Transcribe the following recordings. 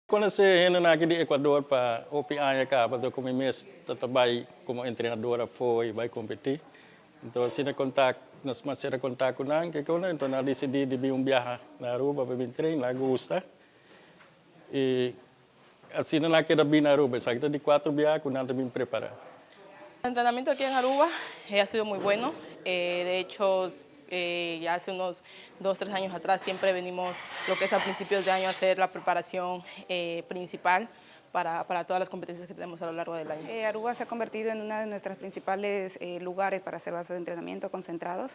Conocí aquí de Ecuador para OPI acá, para como mês trabalhei como treinadora foi vai competir. Então assim nós mais era contato com nós, que quando então nós decidi de vir viajar na Aruba para vir treinar, na Augusta. E assim nós queda vir na Aruba, sabe de 4 viajes que nós também preparar. El entrenamiento aquí en Aruba ha sido muy bueno. De hecho, ya hace unos 2-3 años atrás siempre venimos lo que es a principios de año a hacer la preparación principal para todas las competencias que tenemos a lo largo del año. Aruba se ha convertido en uno de nuestros principales lugares para hacer bases de entrenamiento concentrados.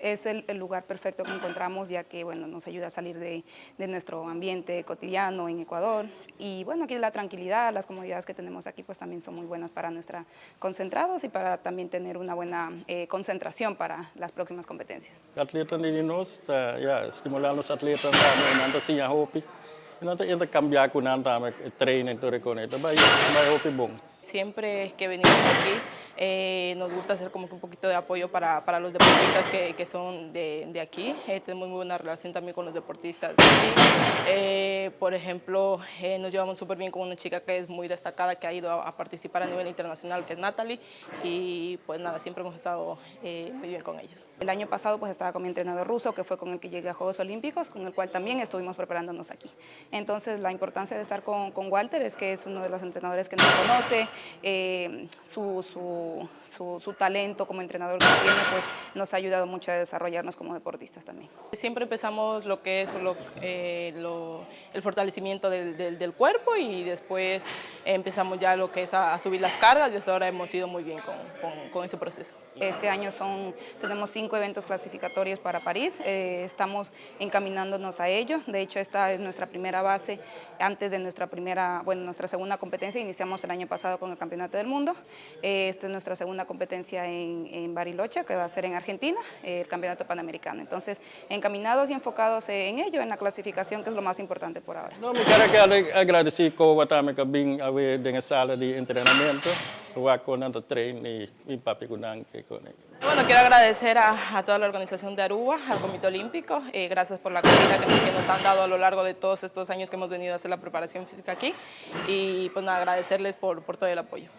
Es el lugar perfecto que encontramos, ya que bueno, nos ayuda a salir de nuestro ambiente cotidiano en Ecuador. Y bueno, aquí la tranquilidad, las comodidades que tenemos aquí pues también son muy buenas para nuestra concentrados y para también tener una buena concentración para las próximas competencias. Atletas de nos, estimular a los atletas a assim a hopi. Não tem que cambiar com nada, treino todo con esto, vai hopi bom. Siempre que venimos aquí nos gusta hacer como que un poquito de apoyo para los deportistas que son de aquí. Tenemos muy buena relación también con los deportistas de aquí. Por ejemplo, nos llevamos súper bien con una chica que es muy destacada, que ha ido a participar a nivel internacional, que es Natalie. Y pues nada, siempre hemos estado muy bien con ellos. El año pasado pues estaba con mi entrenador ruso, que fue con el que llegué a Juegos Olímpicos, con el cual también estuvimos preparándonos aquí. Entonces la importancia de estar con Walter es que es uno de los entrenadores que nos conoce, su talento como entrenador que tiene pues, nos ha ayudado mucho a desarrollarnos como deportistas también. Siempre empezamos lo que es el fortalecimiento del cuerpo y después empezamos ya lo que es a subir las cargas y hasta ahora hemos ido muy bien con ese proceso. Este año tenemos 5 eventos clasificatorios para París, estamos encaminándonos a ello. De hecho, esta es nuestra primera base antes de nuestra segunda competencia. Iniciamos el año pasado con el Campeonato del Mundo. Esta es nuestra segunda competencia en Bariloche, que va a ser en Argentina, el Campeonato Panamericano. Entonces, encaminados y enfocados en ello, en la clasificación, que es lo más importante por ahora. No, me quiero agradecer a Watame que vim a ver en la sala de entrenamiento, con el tren y papi con Bueno, quiero agradecer a toda la organización de Aruba, al Comité Olímpico, gracias por la acogida que nos han dado a lo largo de todos estos años que hemos venido a hacer la preparación física aquí y pues nada, agradecerles por todo el apoyo.